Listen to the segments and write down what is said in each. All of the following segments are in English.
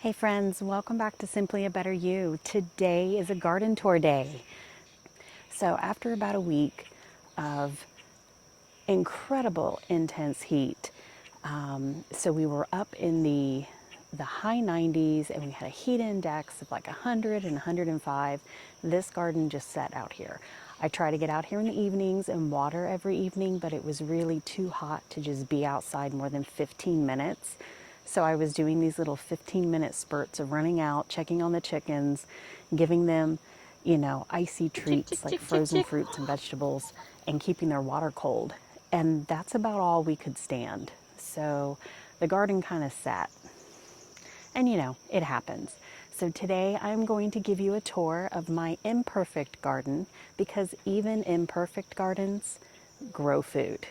Hey friends, welcome back to Simply a Better You. Today is a garden tour day. So after about a week of incredible intense heat, so we were up in the high 90s and we had a heat index of like 100 and 105. This garden just sat out here. I try to get out here in the evenings and water every evening, but it was really too hot to just be outside more than 15 minutes. So I was doing these little 15-minute spurts of running out, checking on the chickens, giving them, icy treats like frozen fruits and vegetables, and keeping their water cold. And that's about all we could stand. So the garden kind of sat. And it happens. So today I'm going to give you a tour of my imperfect garden, because even imperfect gardens grow food.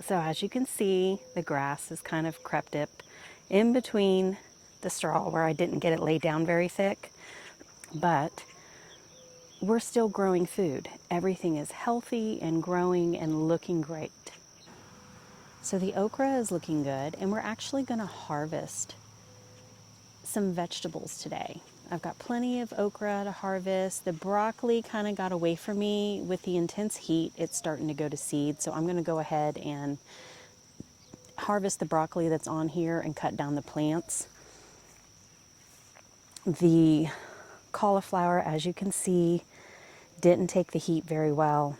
So as you can see, the grass is kind of crept up in between the straw where I didn't get it laid down very thick, but we're still growing food. Everything is healthy and growing and looking great. So the okra is looking good, and we're actually going to harvest some vegetables today. I've got plenty of okra to harvest. The broccoli kind of got away from me with the intense heat. It's starting to go to seed, so I'm going to go ahead and harvest the broccoli that's on here and cut down the plants. The cauliflower, as you can see, didn't take the heat very well.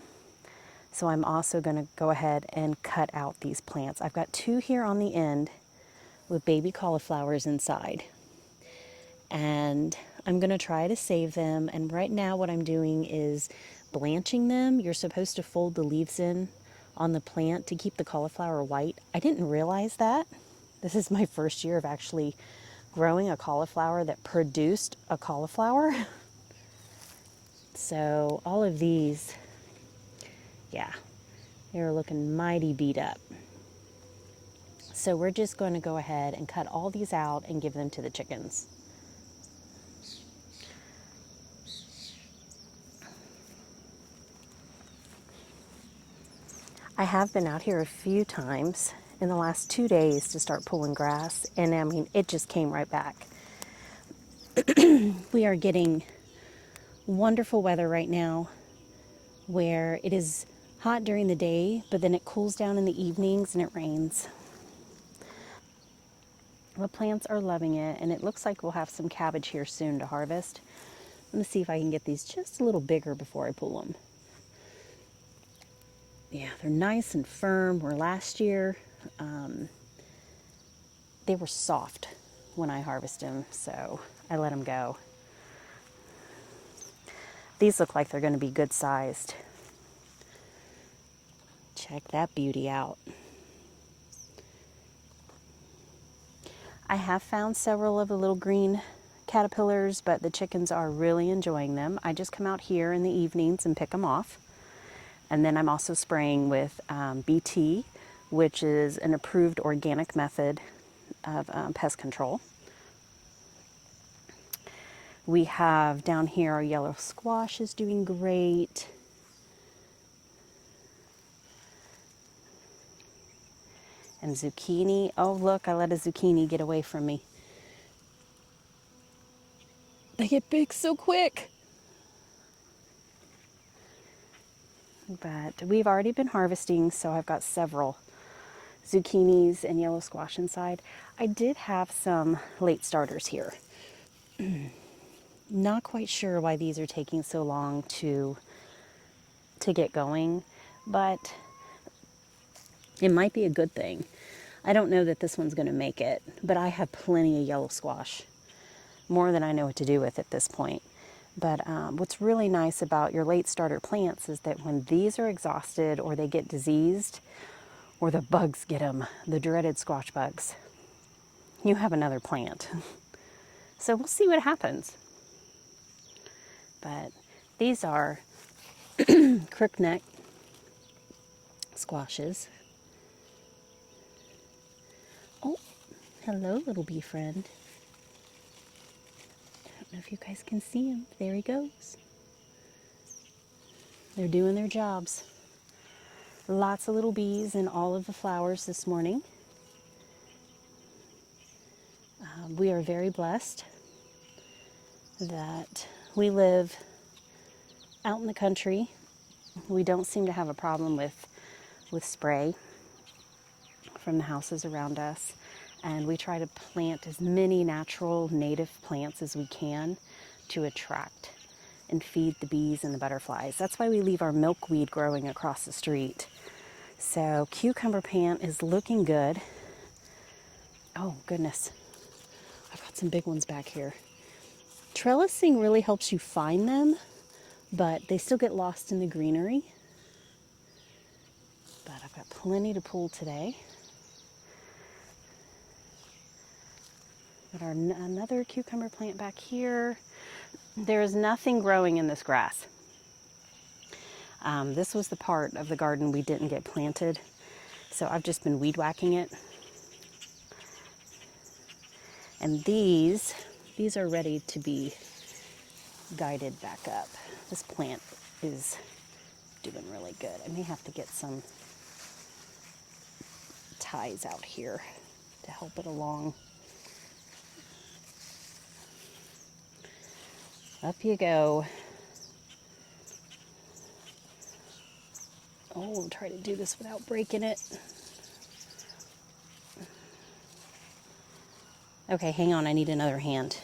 So I'm also going to go ahead and cut out these plants. I've got two here on the end with baby cauliflowers inside. And I'm going to try to save them. And right now what I'm doing is blanching them. You're supposed to fold the leaves in on the plant to keep the cauliflower white. I didn't realize that. This is my first year of actually growing a cauliflower that produced a cauliflower. So all of these, yeah, they're looking mighty beat up. So we're just going to go ahead and cut all these out and give them to the chickens. I have been out here a few times in the last 2 days to start pulling grass, and I mean, it just came right back. We are getting wonderful weather right now where it is hot during the day, but then it cools down in the evenings and it rains. The plants are loving it, and it looks like we'll have some cabbage here soon to harvest. I'm going to see if I can get these just a little bigger before I pull them. Yeah, they're nice and firm. Where last year they were soft when I harvested them, so I let them go. These look like they're going to be good sized. Check that beauty out. I have found several of the little green caterpillars, but the chickens are really enjoying them. I just come out here in the evenings and pick them off. And then I'm also spraying with BT, which is an approved organic method of pest control. We have down here our yellow squash is doing great. And zucchini. Oh, look, I let a zucchini get away from me. They get big so quick. But we've already been harvesting, so I've got several zucchinis and yellow squash inside. I did have some late starters here. Not quite sure why these are taking so long to get going, but it might be a good thing. I don't know that this one's going to make it, but I have plenty of yellow squash, more than I know what to do with at this point. But what's really nice about your late starter plants is that when these are exhausted or they get diseased or the bugs get them, the dreaded squash bugs, you have another plant. So we'll see what happens. But these are crookneck squashes. Oh, hello, little bee friend. I don't know if you guys can see him. There he goes. They're doing their jobs. Lots of little bees in all of the flowers this morning. We are very blessed that we live out in the country. We don't seem to have a problem with spray from the houses around us. And we try to plant as many natural native plants as we can to attract and feed the bees and the butterflies. That's why we leave our milkweed growing across the street. So cucumber plant is looking good. Oh goodness, I've got some big ones back here. Trellising really helps you find them, but they still get lost in the greenery. But I've got plenty to pull today. Got another cucumber plant back here. There is nothing growing in this grass. This was the part of the garden we didn't get planted, so I've just been weed whacking it. And these are ready to be guided back up. This plant is doing really good. I may have to get some ties out here to help it along. Up you go. Oh, we'll try to do this without breaking it. Okay, hang on, I need another hand.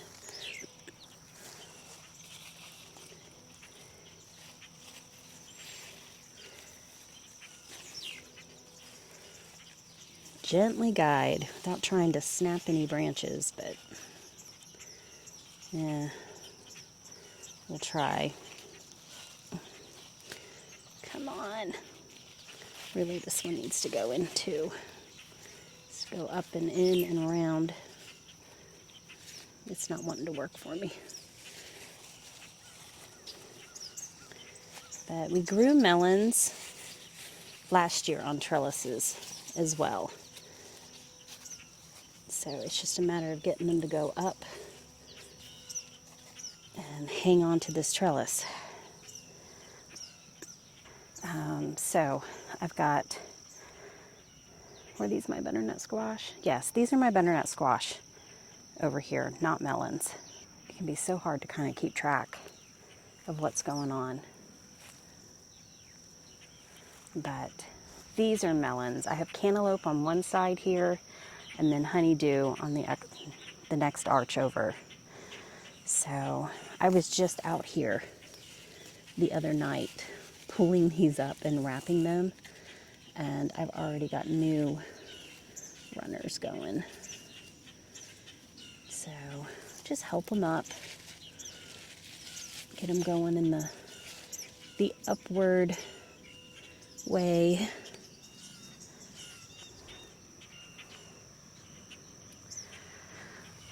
Gently guide without trying to snap any branches, but yeah, we'll try. Come on. Really, this one needs to go in too. Just go up and in and around. It's not wanting to work for me. But we grew melons last year on trellises as well. So it's just a matter of getting them to go up and hang on to this trellis. So I've got, were these my butternut squash? Yes, these are my butternut squash over here, not melons. It can be so hard to kind of keep track of what's going on. But these are melons. I have cantaloupe on one side here and then honeydew on the next arch over. So I was just out here the other night pulling these up and wrapping them, and I've already got new runners going. So just help them up, get them going in the upward way.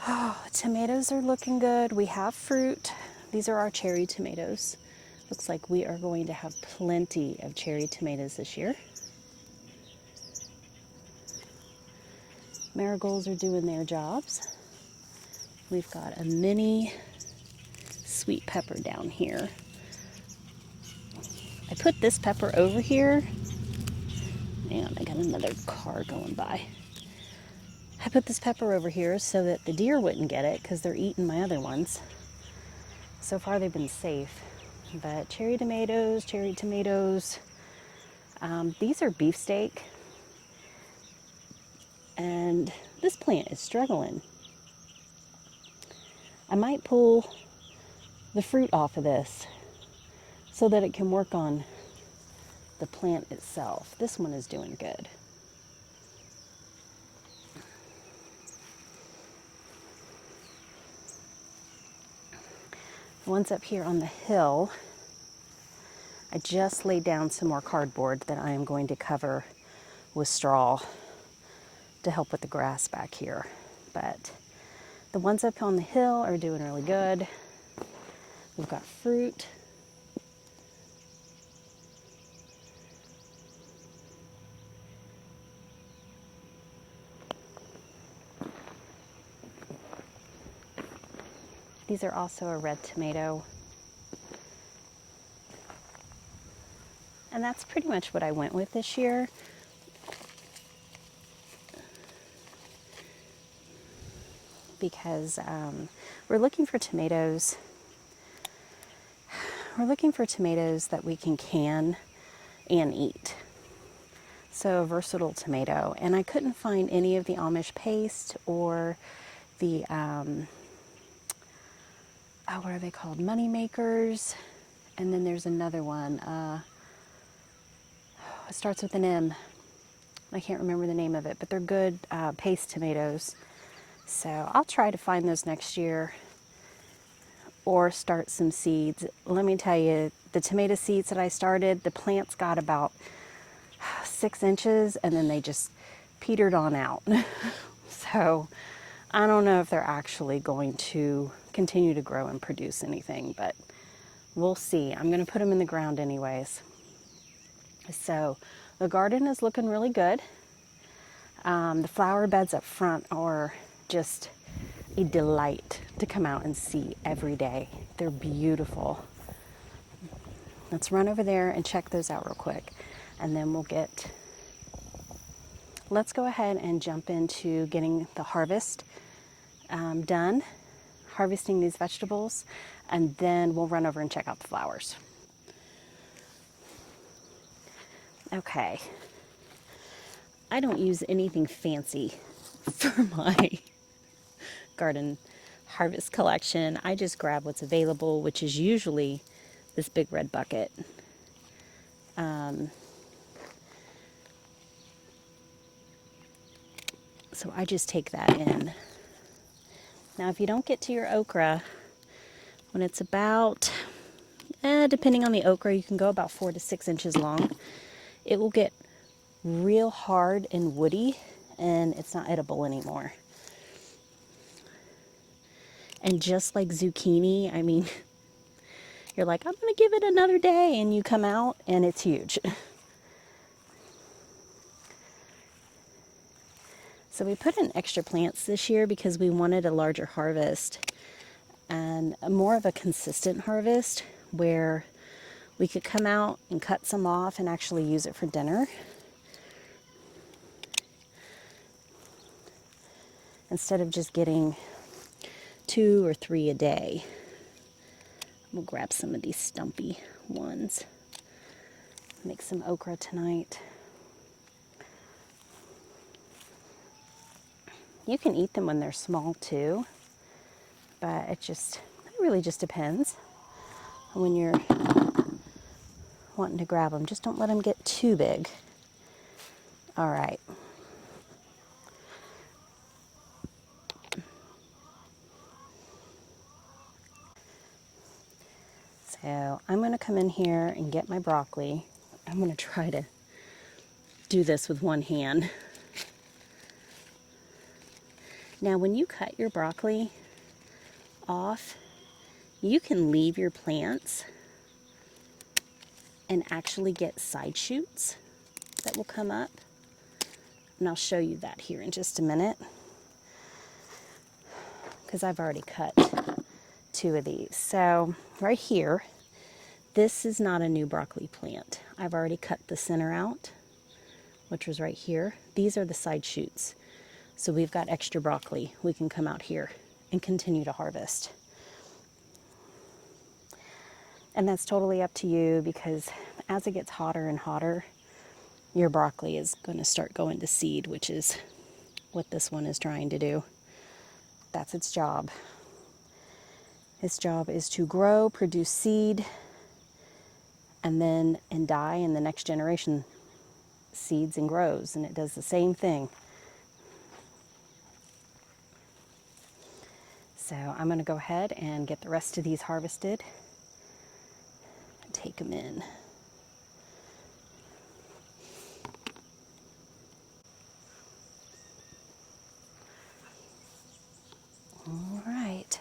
Oh, tomatoes are looking good. We have fruit. These are our cherry tomatoes. Looks like we are going to have plenty of cherry tomatoes this year. Marigolds are doing their jobs. We've got a mini sweet pepper down here. I put this pepper over here, and I got another car going by. I put this pepper over here so that the deer wouldn't get it because they're eating my other ones. So far they've been safe. But cherry tomatoes. These are beefsteak. And this plant is struggling. I might pull the fruit off of this so that it can work on the plant itself. This one is doing good. The ones up here on the hill, I just laid down some more cardboard that I am going to cover with straw to help with the grass back here. But the ones up on the hill are doing really good. We've got fruit. These are also a red tomato. And that's pretty much what I went with this year. because we're looking for tomatoes. We're looking for tomatoes that we can and eat. So a versatile tomato. And I couldn't find any of the Amish paste or the, what are they called? Money makers. And then there's another one. It starts with an M. I can't remember the name of it, but they're good paste tomatoes. So I'll try to find those next year or start some seeds. Let me tell you, the tomato seeds that I started, the plants got about 6 inches and then they just petered on out. So I don't know if they're actually going to continue to grow and produce anything, but we'll see. I'm going to put them in the ground anyways. So the garden is looking really good. The flower beds up front are just a delight to come out and see every day. They're beautiful. Let's run over there and check those out real quick. And then let's go ahead and jump into getting the harvest done, harvesting these vegetables, and then we'll run over and check out the flowers. Okay. I don't use anything fancy for my garden harvest collection. I just grab what's available, which is usually this big red bucket. So I just take that in. Now, if you don't get to your okra, when it's about, depending on the okra, you can go about 4 to 6 inches long. It will get real hard and woody, and it's not edible anymore. And just like zucchini, I mean, you're like, I'm going to give it another day, and you come out, and it's huge. So we put in extra plants this year because we wanted a larger harvest and more of a consistent harvest where we could come out and cut some off and actually use it for dinner instead of just getting 2 or 3 a day. We'll grab some of these stumpy ones. Make some okra tonight. You can eat them when they're small too, but it really just depends when you're wanting to grab them. Just don't let them get too big. All right. So I'm going to come in here and get my broccoli. I'm going to try to do this with one hand. Now, when you cut your broccoli off, you can leave your plants and actually get side shoots that will come up. And I'll show you that here in just a minute, because I've already cut 2 of these. So right here, this is not a new broccoli plant. I've already cut the center out, which was right here. These are the side shoots. So we've got extra broccoli. We can come out here and continue to harvest. And that's totally up to you, because as it gets hotter and hotter, your broccoli is going to start going to seed, which is what this one is trying to do. That's its job. Its job is to grow, produce seed, and die, and the next generation seeds and grows, and it does the same thing. So I'm going to go ahead and get the rest of these harvested and take them in. All right.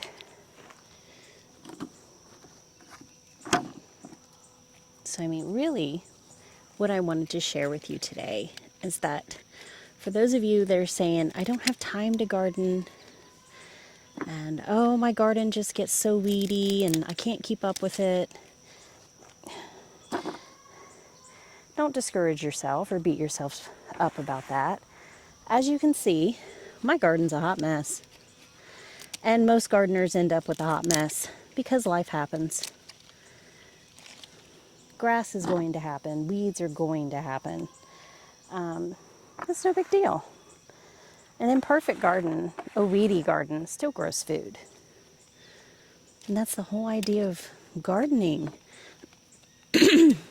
So, I mean, really, what I wanted to share with you today is that for those of you that are saying, I don't have time to garden, and oh, my garden just gets so weedy and I can't keep up with it. Don't discourage yourself or beat yourself up about that. As you can see, my garden's a hot mess. And most gardeners end up with a hot mess because life happens. Grass is going to happen. Weeds are going to happen. That's no big deal. An imperfect garden, a weedy garden, still grows food. And that's the whole idea of gardening.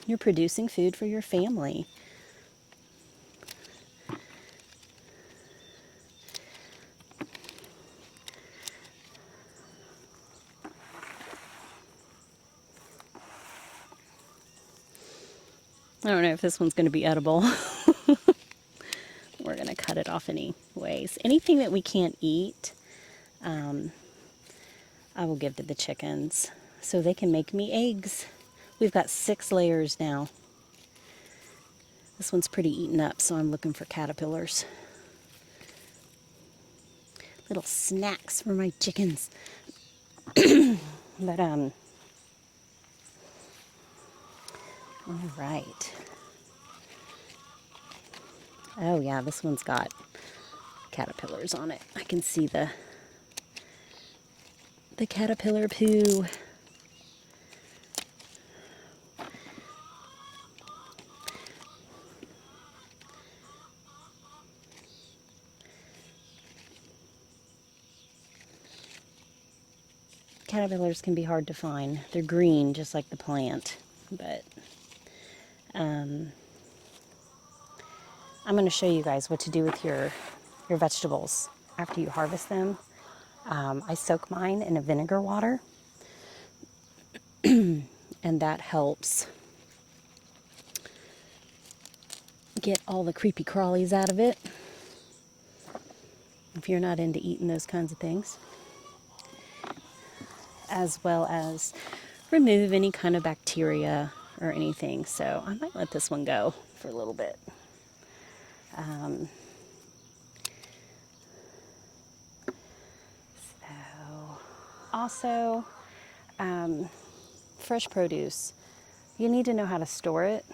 You're producing food for your family. I don't know if this one's going to be edible. We're going to cut it off anyways. Anything that we can't eat, I will give to the chickens so they can make me eggs. We've got 6 layers now. This one's pretty eaten up, so I'm looking for caterpillars. Little snacks for my chickens. But, all right. Oh yeah, this one's got caterpillars on it. I can see the caterpillar poo. Caterpillars can be hard to find. They're green, just like the plant, but I'm going to show you guys what to do with your vegetables after you harvest them. I soak mine in a vinegar water, and that helps get all the creepy crawlies out of it, if you're not into eating those kinds of things, as well as remove any kind of bacteria or anything. So I might let this one go for a little bit. Also, fresh produce, you need to know how to store it.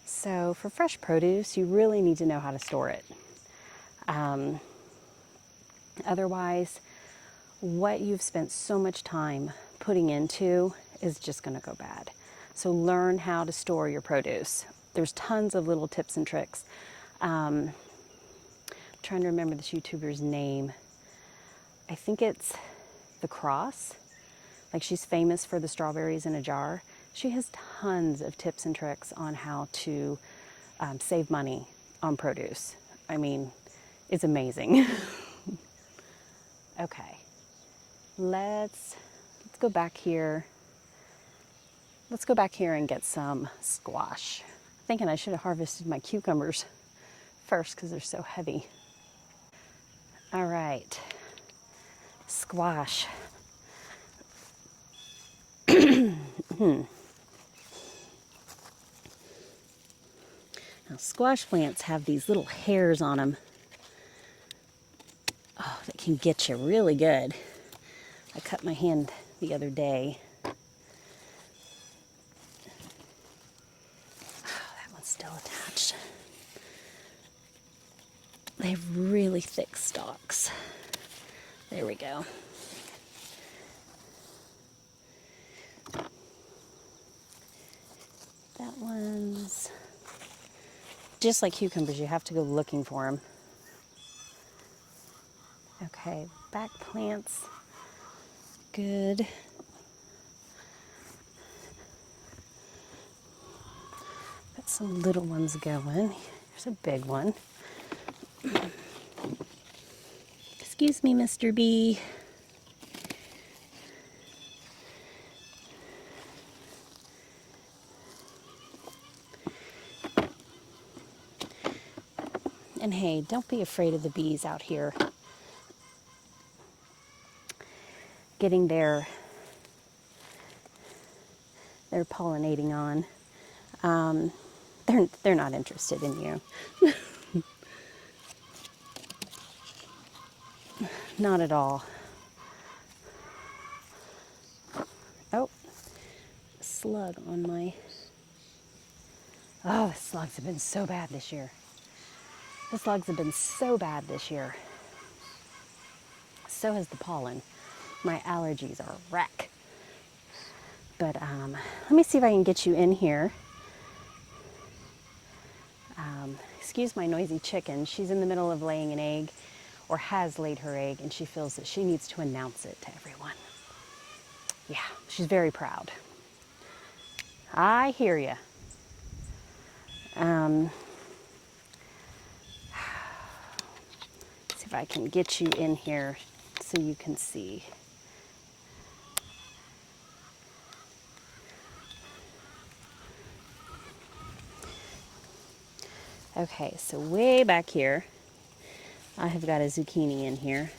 So for fresh produce, you really need to know how to store it. Otherwise, what you've spent so much time putting into is just going to go bad. So learn how to store your produce. There's tons of little tips and tricks. I'm trying to remember this YouTuber's name. I think it's The Cross. Like, she's famous for the strawberries in a jar. She has tons of tips and tricks on how to save money on produce. I mean, it's amazing. Okay, let's go back here. Let's go back here and get some squash. Thinking I should have harvested my cucumbers first because they're so heavy. All right, squash. Now, squash plants have these little hairs on them. Oh, that can get you really good. I cut my hand the other day. Oh, that one's still attached. They have really thick stalks. There we go. That one's just like cucumbers, you have to go looking for them. Okay, back plants, good. Got some little ones going. There's a big one. Excuse me, Mr. Bee. And hey, don't be afraid of the bees out here. Getting their pollinating on. They're not interested in you. Not at all. Oh, slug on my. Oh, the slugs have been so bad this year. The slugs have been so bad this year. So has the pollen. My allergies are a wreck. But let me see if I can get you in here. Excuse my noisy chicken. She's in the middle of laying an egg, or has laid her egg, and she feels that she needs to announce it to everyone. Yeah, she's very proud. I hear you. See if I can get you in here so you can see. Okay, so way back here, I have got a zucchini in here.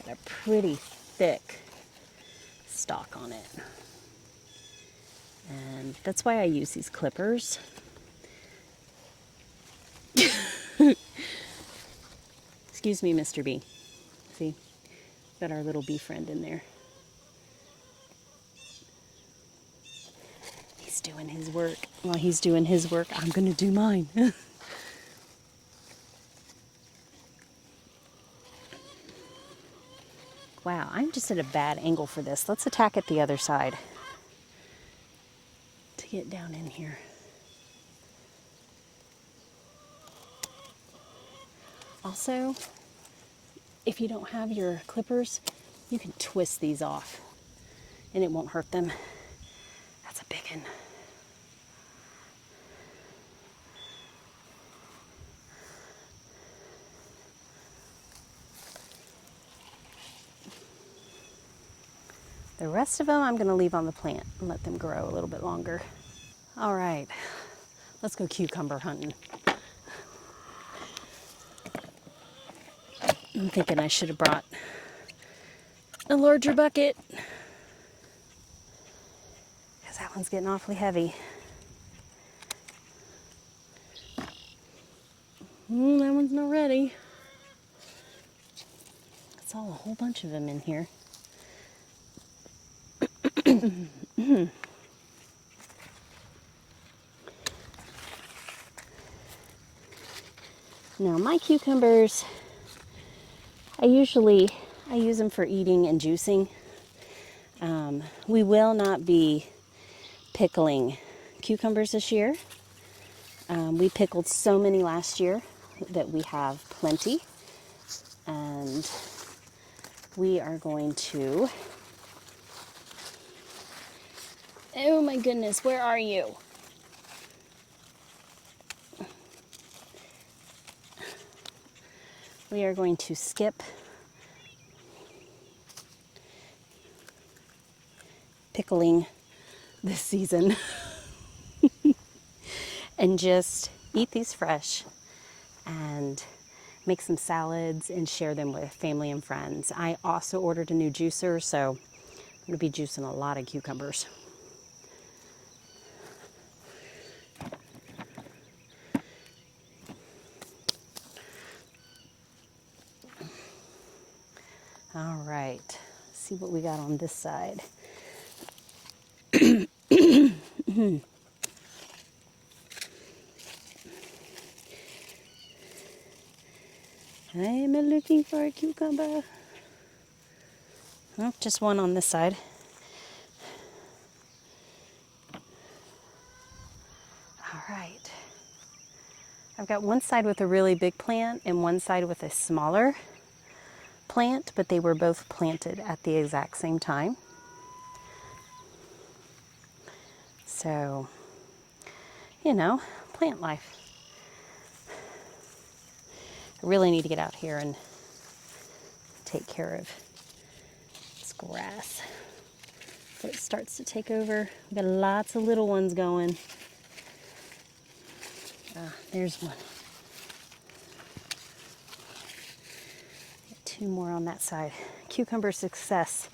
Got a pretty thick stalk on it. And that's why I use these clippers. Excuse me, Mr. Bee. See, got our little bee friend in there. He's doing his work. While he's doing his work, I'm going to do mine. Wow, I'm just at a bad angle for this. Let's attack it the other side to get down in here. Also, if you don't have your clippers, you can twist these off and it won't hurt them. That's a big one. The rest of them I'm going to leave on the plant and let them grow a little bit longer. All right, let's go cucumber hunting. I'm thinking I should have brought a larger bucket because that one's getting awfully heavy. That one's not ready. I saw a whole bunch of them in here. Now my cucumbers, I use them for eating and juicing. We will not be pickling cucumbers this year. We pickled so many last year that we have plenty. And we are going to... Oh my goodness, where are you? We are going to skip pickling this season and just eat these fresh and make some salads and share them with family and friends. I also ordered a new juicer, so I'm going to be juicing a lot of cucumbers. All right, let's see what we got on this side. I'm looking for a cucumber. Oh, just one on this side. All right. I've got one side with a really big plant and one side with a smaller plant, but they were both planted at the exact same time. So, you know, plant life. I really need to get out here and take care of this grass before it starts to take over. We've got lots of little ones going. There's one. Got two more on that side. Cucumber success.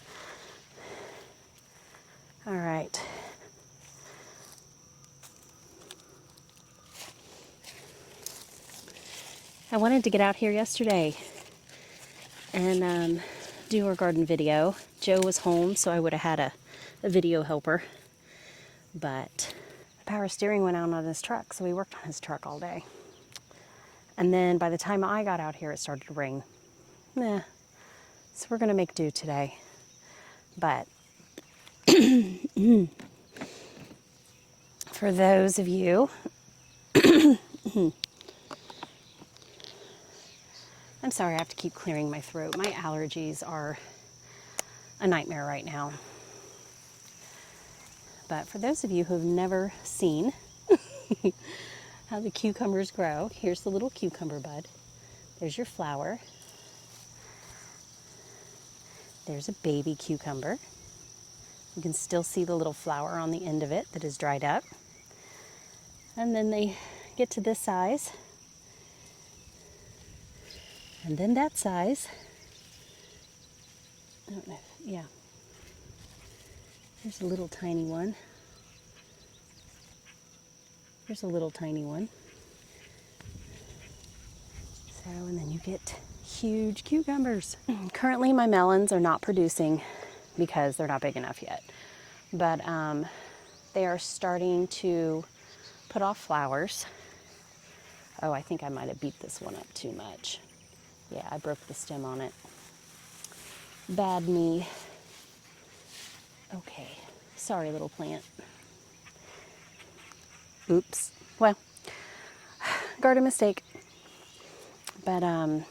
All right. I wanted to get out here yesterday and do our garden video. Joe was home, so I would have had a video helper. But the power steering went out on his truck, so we worked on his truck all day. And then by the time I got out here, it started to rain. So we're gonna make do today. But for those of you, I'm sorry, I have to keep clearing my throat. My allergies are a nightmare right now. But for those of you who have never seen how the cucumbers grow, here's the little cucumber bud. There's your flower. There's a baby cucumber. You can still see the little flower on the end of it that is dried up. And then they get to this size. And then that size. I don't know. Yeah. Here's a little tiny one. Here's a little tiny one. So, and then you get huge cucumbers. Currently my melons are not producing because they're not big enough yet. But they are starting to put off flowers. Oh, I think I might have beat this one up too much. Yeah, I broke the stem on it. Bad me. Okay, sorry little plant. Oops. Well, garden mistake. But what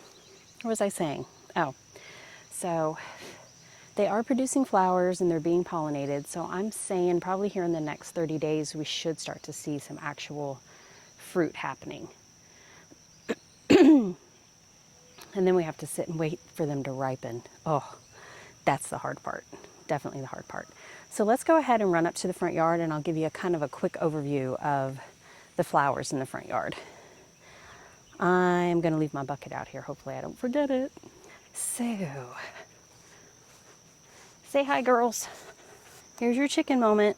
was I saying? Oh, so they are producing flowers and they're being pollinated. So I'm saying probably here in the next 30 days, we should start to see some actual fruit happening. And then we have to sit and wait for them to ripen. Oh, that's the hard part. Definitely the hard part. So let's go ahead and run up to the front yard and I'll give you a kind of a quick overview of the flowers in the front yard. I'm going to leave my bucket out here. Hopefully I don't forget it. So, say hi, girls. Here's your chicken moment.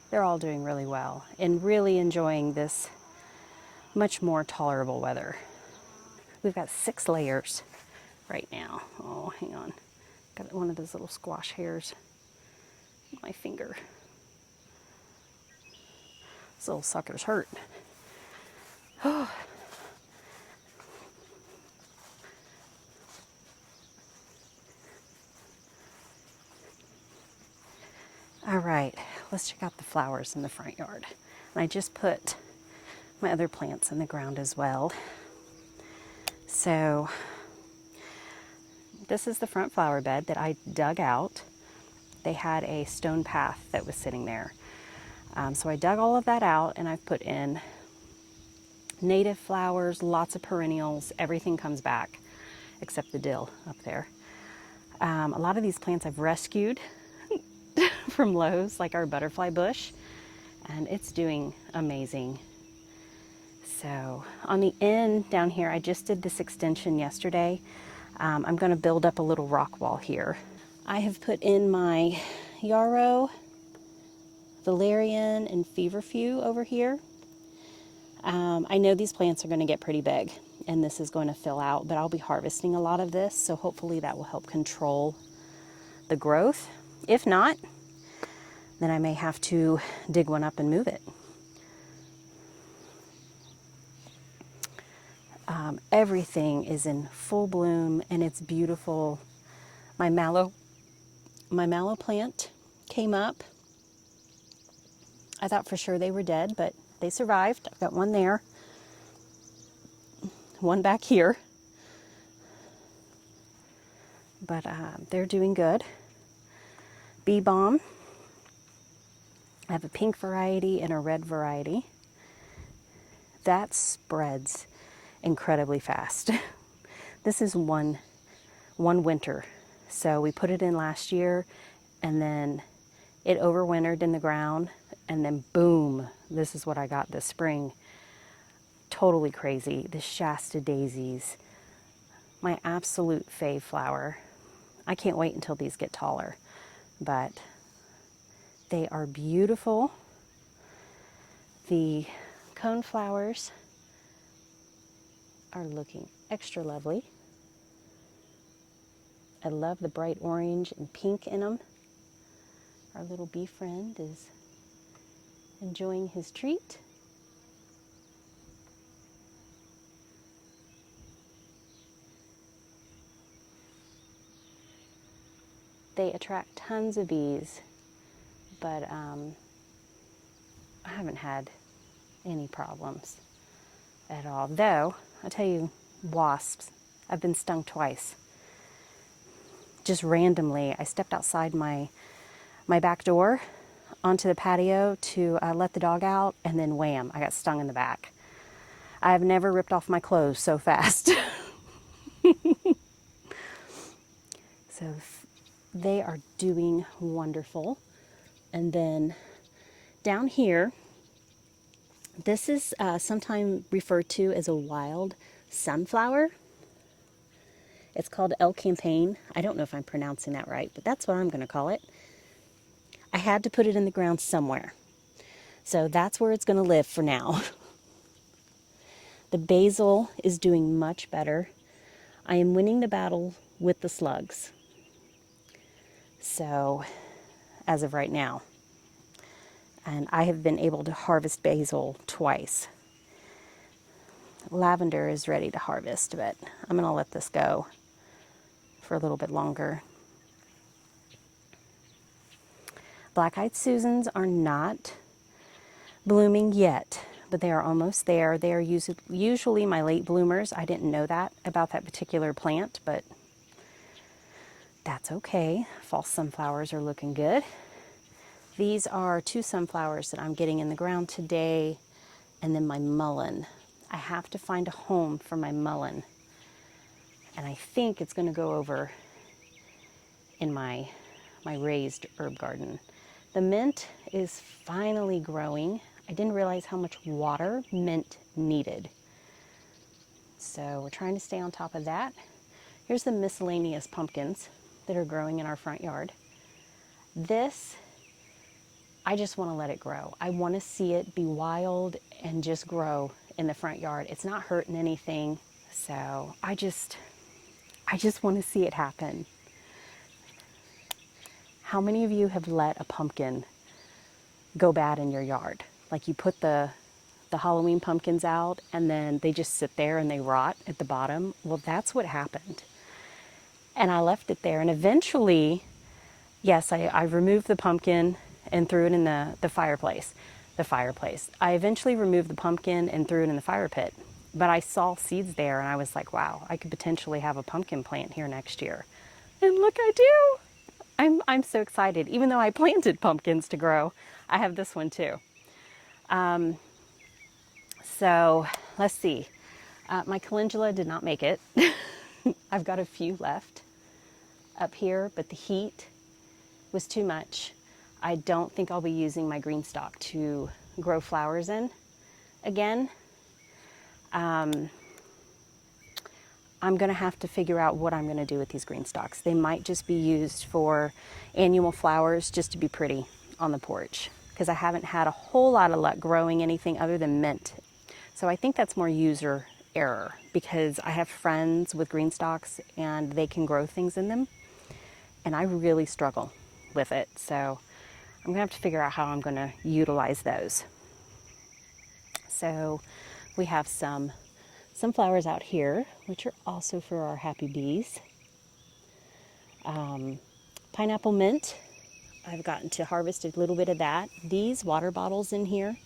They're all doing really well and really enjoying this much more tolerable weather. We've got 6 layers right now. Oh, hang on. Got one of those little squash hairs on my finger. Those little suckers hurt. Oh. All right, let's check out the flowers in the front yard. And I just put my other plants in the ground as well. So this is the front flower bed that I dug out. They had a stone path that was sitting there. So I dug all of that out and I've put in native flowers, lots of perennials, everything comes back except the dill up there. A lot of these plants I've rescued from Lowe's, like our butterfly bush, and it's doing amazing. So on the end down here, I just did this extension yesterday. I'm going to build up a little rock wall here. I have put in my yarrow, valerian, and feverfew over here. I know these plants are going to get pretty big and this is going to fill out, but I'll be harvesting a lot of this, so hopefully that will help control the growth. If not, then I may have to dig one up and move it. Everything is in full bloom and it's beautiful. My mallow plant came up. I thought for sure they were dead, but they survived. I've got one there, one back here, but they're doing good. Bee balm. I have a pink variety and a red variety. That spreads incredibly fast. This is one winter. So we put it in last year and then it overwintered in the ground and then boom, this is what I got this spring. Totally crazy. The Shasta daisies, my absolute fave flower. I can't wait until these get taller, but they are beautiful. The cone flowers are looking extra lovely. I love the bright orange and pink in them. Our little bee friend is enjoying his treat. They attract tons of bees, but I haven't had any problems at all. Though, I'll tell you, wasps. I've been stung twice. Just randomly, I stepped outside my back door onto the patio to let the dog out, and then wham, I got stung in the back. I've never ripped off my clothes so fast. So they are doing wonderful. And then down here, this is sometimes referred to as a wild sunflower. It's called El Campaign. I don't know if I'm pronouncing that right, but that's what I'm going to call it. I had to put it in the ground somewhere. So that's where it's going to live for now. The basil is doing much better. I am winning the battle with the slugs. So, as of right now. And I have been able to harvest basil twice. Lavender is ready to harvest, but I'm going to let this go for a little bit longer. Black-eyed Susans are not blooming yet, but they are almost there. They are usually my late bloomers. I didn't know that about that particular plant, but that's okay. False sunflowers are looking good. These are 2 sunflowers that I'm getting in the ground today, and then my mullein. I have to find a home for my mullein, and I think it's going to go over in my raised herb garden. The mint is finally growing. I didn't realize how much water mint needed. So we're trying to stay on top of that. Here's the miscellaneous pumpkins that are growing in our front yard. This, I just want to let it grow. I want to see it be wild and just grow in the front yard. It's not hurting anything. So I just want to see it happen. How many of you have let a pumpkin go bad in your yard? Like you put the Halloween pumpkins out and then they just sit there and they rot at the bottom. Well, that's what happened. And I left it there, and eventually, yes, I removed the pumpkin and threw it in the fireplace. I eventually removed the pumpkin and threw it in the fire pit. But I saw seeds there and I was like, wow, I could potentially have a pumpkin plant here next year. And look, I do. I'm so excited. Even though I planted pumpkins to grow, I have this one too. So let's see. My calendula did not make it. I've got a few left up here, but the heat was too much. I don't think I'll be using my green stock to grow flowers in again. I'm going to have to figure out what I'm going to do with these green stalks. They might just be used for annual flowers just to be pretty on the porch, because I haven't had a whole lot of luck growing anything other than mint. So I think that's more user error, because I have friends with green stalks and they can grow things in them, and I really struggle with it. So I'm going to have to figure out how I'm going to utilize those. So we have some flowers out here, which are also for our happy bees. Pineapple mint, I've gotten to harvest a little bit of that. These water bottles in here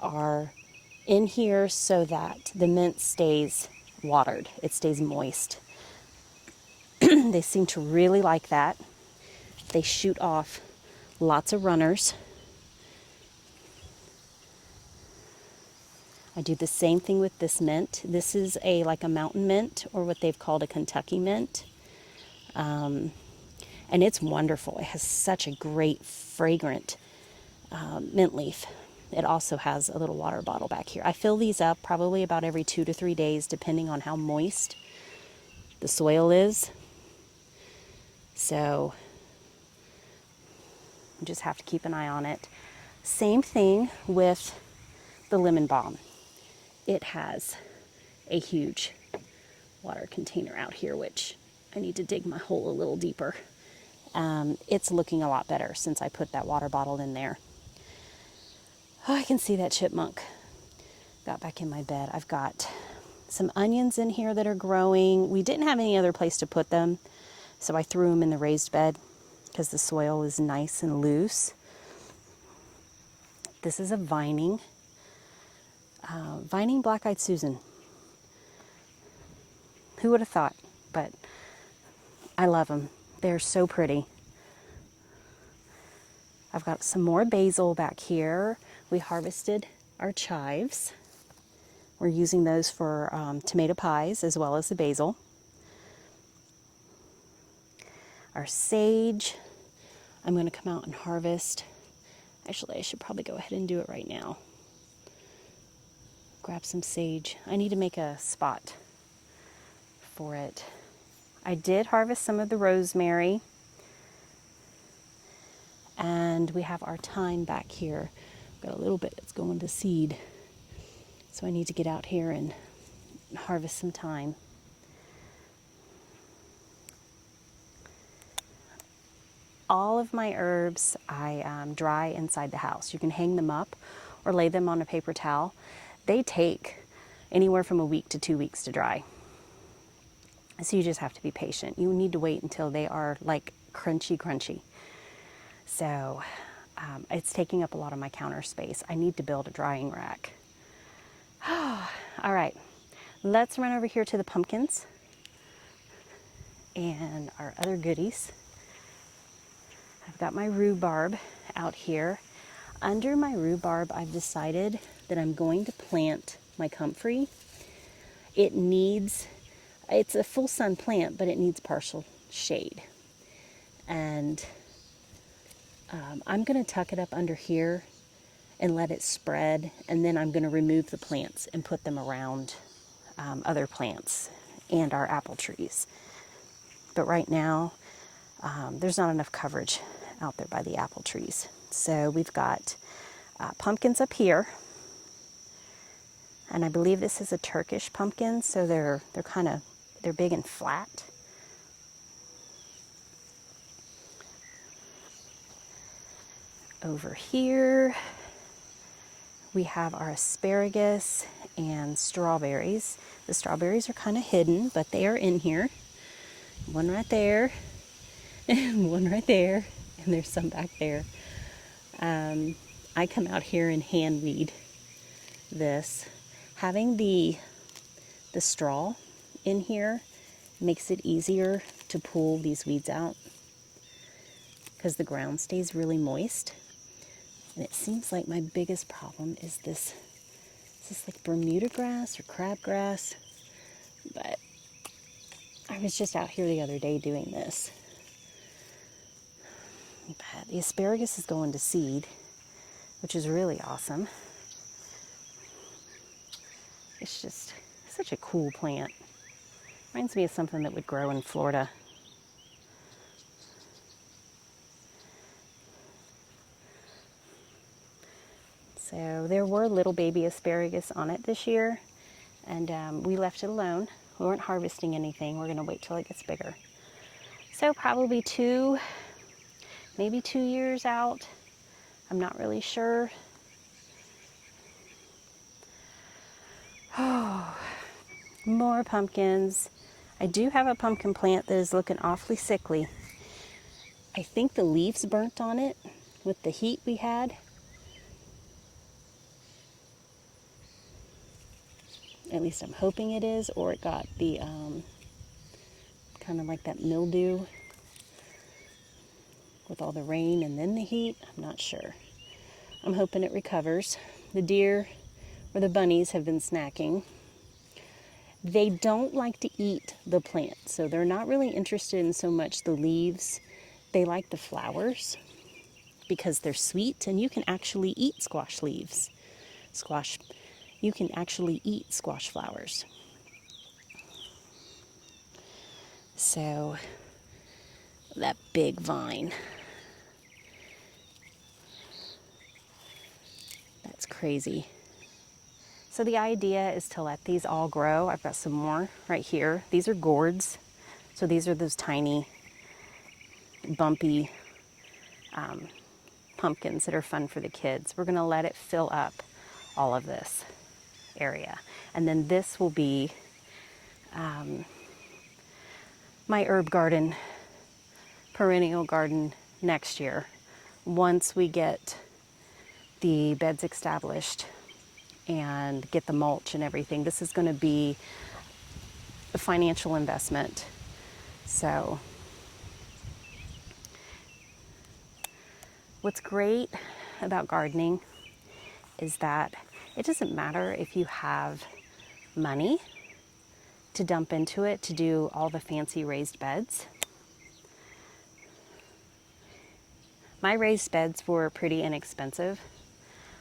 are in here so that the mint stays watered. It stays moist. They seem to really like that. They shoot off lots of runners. I do the same thing with this mint. This is like a mountain mint, or what they've called a Kentucky mint. And it's wonderful. It has such a great fragrant mint leaf. It also has a little water bottle back here. I fill these up probably about every 2 to 3 days, depending on how moist the soil is. So you just have to keep an eye on it. Same thing with the lemon balm. It has a huge water container out here, which I need to dig my hole a little deeper. It's looking a lot better since I put that water bottle in there. Oh, I can see that chipmunk got back in my bed. I've got some onions in here that are growing. We didn't have any other place to put them, so I threw them in the raised bed because the soil is nice and loose. This is a vining black-eyed Susan. Who would have thought? But I love them. They're so pretty. I've got some more basil back here. We harvested our chives. We're using those for tomato pies as well as the basil. Our sage, I'm going to come out and harvest. Actually, I should probably go ahead and do it right now. Grab some sage. I need to make a spot for it. I did harvest some of the rosemary. And we have our thyme back here. Got a little bit that's going to seed. So I need to get out here and harvest some thyme. All of my herbs I dry inside the house. You can hang them up or lay them on a paper towel. They take anywhere from a week to 2 weeks to dry. So you just have to be patient. You need to wait until they are like crunchy. So it's taking up a lot of my counter space. I need to build a drying rack. All right, let's run over here to the pumpkins and our other goodies. I've got my rhubarb out here. Under my rhubarb, I've decided that I'm going to plant my comfrey. It's a full sun plant, but it needs partial shade. And I'm going to tuck it up under here and let it spread, and then I'm going to remove the plants and put them around other plants and our apple trees. But right now, there's not enough coverage out there by the apple trees. So we've got pumpkins up here, and I believe this is a Turkish pumpkin, so they're big and flat. Over here, we have our asparagus and strawberries. The strawberries are kind of hidden, but they are in here. One right there, and one right there, and there's some back there. I come out here and hand weed this. Having the straw in here makes it easier to pull these weeds out because the ground stays really moist. And it seems like my biggest problem is this. Is this like Bermuda grass or crabgrass? But I was just out here the other day doing this. But the asparagus is going to seed, which is really awesome. It's just such a cool plant. Reminds me of something that would grow in Florida. So there were little baby asparagus on it this year, and we left it alone. We weren't harvesting anything. We're going to wait till it gets bigger. So probably maybe 2 years out. I'm not really sure. Oh, more pumpkins. I do have a pumpkin plant that is looking awfully sickly. I think the leaves burnt on it with the heat we had. At least I'm hoping it is, or it got the kind of like that mildew with all the rain and then the heat. I'm not sure. I'm hoping it recovers. The deer or the bunnies have been snacking. They don't like to eat the plant, so they're not really interested in so much the leaves. They like the flowers because they're sweet, and you can actually eat squash leaves. You can actually eat squash flowers. So that big vine, that's crazy. So the idea is to let these all grow. I've got some more right here. These are gourds. So these are those tiny, bumpy pumpkins that are fun for the kids. We're gonna let it fill up all of this area. And then this will be my herb garden, perennial garden next year. Once we get the beds established and get the mulch and everything, this is going to be a financial investment. So what's great about gardening is that it doesn't matter if you have money to dump into it to do all the fancy raised beds. My raised beds were pretty inexpensive.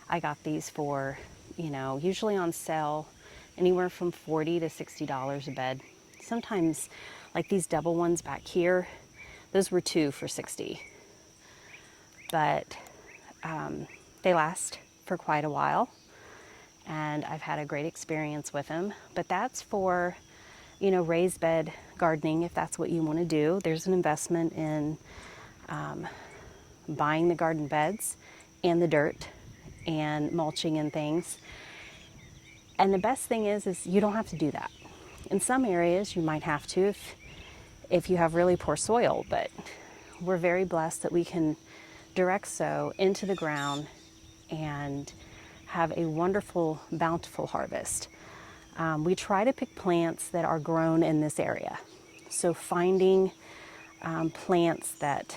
I got these for, usually on sale, anywhere from $40 to $60 a bed. Sometimes, like these double ones back here, those were 2 for $60. But they last for quite a while, and I've had a great experience with them. But that's for, raised bed gardening, if that's what you want to do. There's an investment in buying the garden beds and the dirt and mulching and things. And the best thing is you don't have to do that. In some areas you might have to if you have really poor soil, but we're very blessed that we can direct sow into the ground and have a wonderful, bountiful harvest. We try to pick plants that are grown in this area. So finding plants that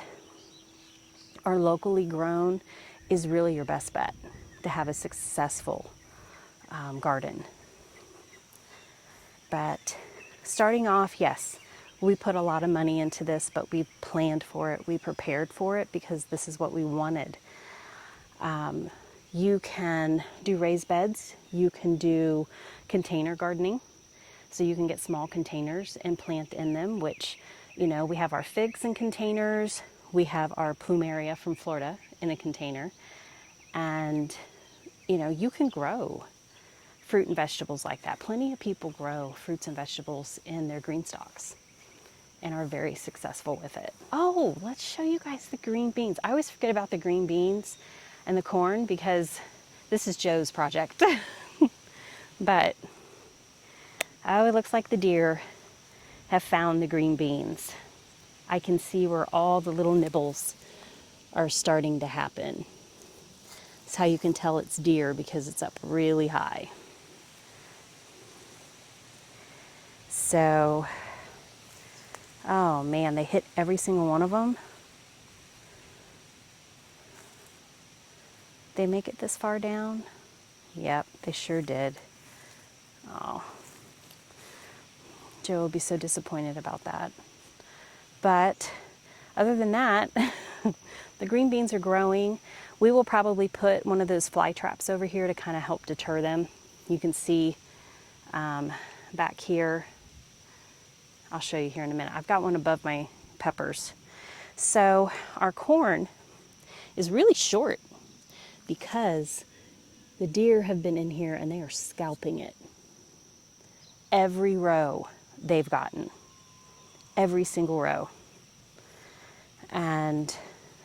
are locally grown is really your best bet to have a successful garden. But starting off, yes, we put a lot of money into this, but we planned for it, we prepared for it because this is what we wanted. You can do raised beds, you can do container gardening, so you can get small containers and plant in them, which, we have our figs in containers, we have our plumeria from Florida in a container, and, you can grow fruit and vegetables like that. Plenty of people grow fruits and vegetables in their green stalks and are very successful with it. Oh, let's show you guys the green beans. I always forget about the green beans and the corn because this is Joe's project. But, it looks like the deer have found the green beans. I can see where all the little nibbles are starting to happen. That's how you can tell it's deer, because it's up really high. So, oh man, they hit every single one of them. They make it this far down? Yep, they sure did. Oh, Joe will be so disappointed about that. But other than that, the green beans are growing. We will probably put one of those fly traps over here to kind of help deter them. You can see back here. I'll show you here in a minute. I've got one above my peppers. So our corn is really short because the deer have been in here and they are scalping it. Every row they've gotten. Every single row. And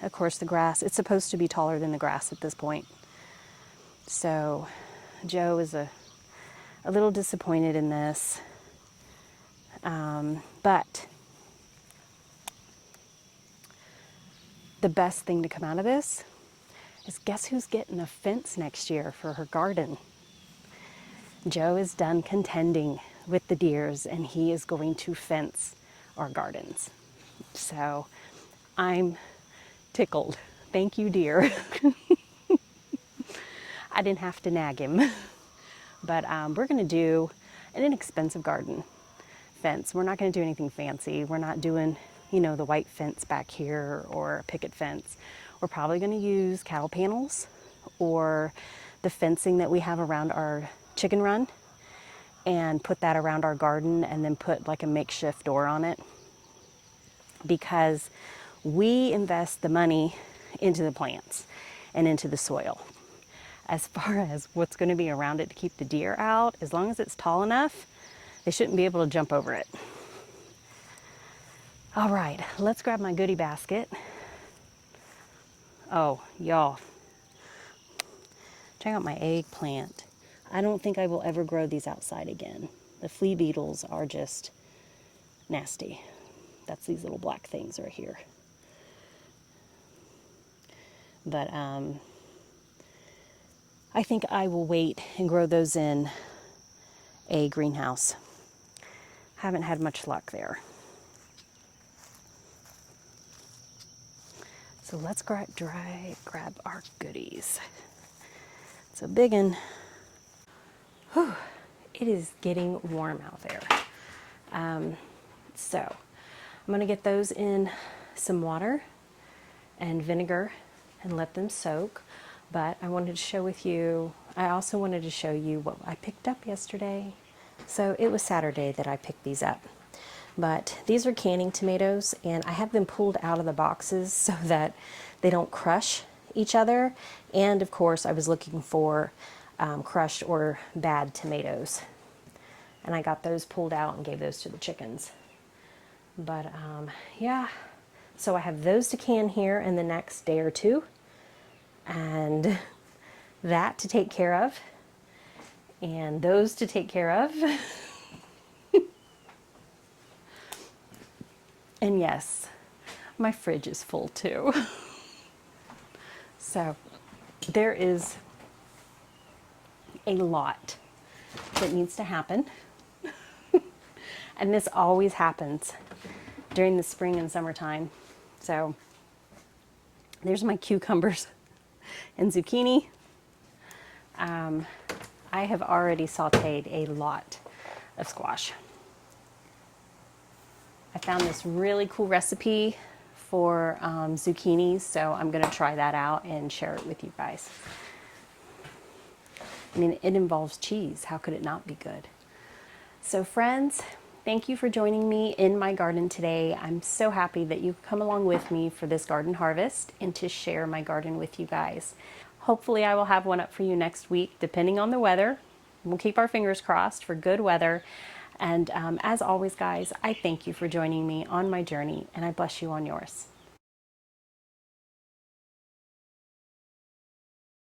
of course the grass, it's supposed to be taller than the grass at this point. So Joe is a little disappointed in this. But the best thing to come out of this is, guess who's getting a fence next year for her garden? Joe is done contending with the deers and he is going to fence our gardens. So I'm tickled. Thank you, dear. I didn't have to nag him. But we're going to do an inexpensive garden fence. We're not going to do anything fancy. We're not doing, the white fence back here or a picket fence. We're probably going to use cattle panels or the fencing that we have around our chicken run and put that around our garden and then put like a makeshift door on it, because we invest the money into the plants and into the soil. As far as what's going to be around it to keep the deer out, as long as it's tall enough, they shouldn't be able to jump over it. All right, let's grab my goodie basket. Oh, y'all, check out my eggplant. I don't think I will ever grow these outside again. The flea beetles are just nasty. That's these little black things right here. But I think I will wait and grow those in a greenhouse. Haven't had much luck there. So let's grab our goodies. It's a big one. Whew, it is getting warm out there. So I'm gonna get those in some water and vinegar and let them soak. But I also wanted to show you what I picked up yesterday. So it was Saturday that I picked these up. But these are canning tomatoes, and I have them pulled out of the boxes so that they don't crush each other. And of course, I was looking for crushed or bad tomatoes. And I got those pulled out and gave those to the chickens. But yeah, so I have those to can here in the next day or two. And that to take care of. And those to take care of. And yes, my fridge is full too. So there is a lot that needs to happen. And this always happens during the spring and summertime. So there's my cucumbers and zucchini. I have already sauteed a lot of squash. I found this really cool recipe for zucchini, so I'm going to try that out and share it with you guys. I mean, it involves cheese. How could it not be good? So friends, thank you for joining me in my garden today. I'm so happy that you've come along with me for this garden harvest and to share my garden with you guys. Hopefully I will have one up for you next week, depending on the weather. We'll keep our fingers crossed for good weather. And as always, guys, I thank you for joining me on my journey, and I bless you on yours.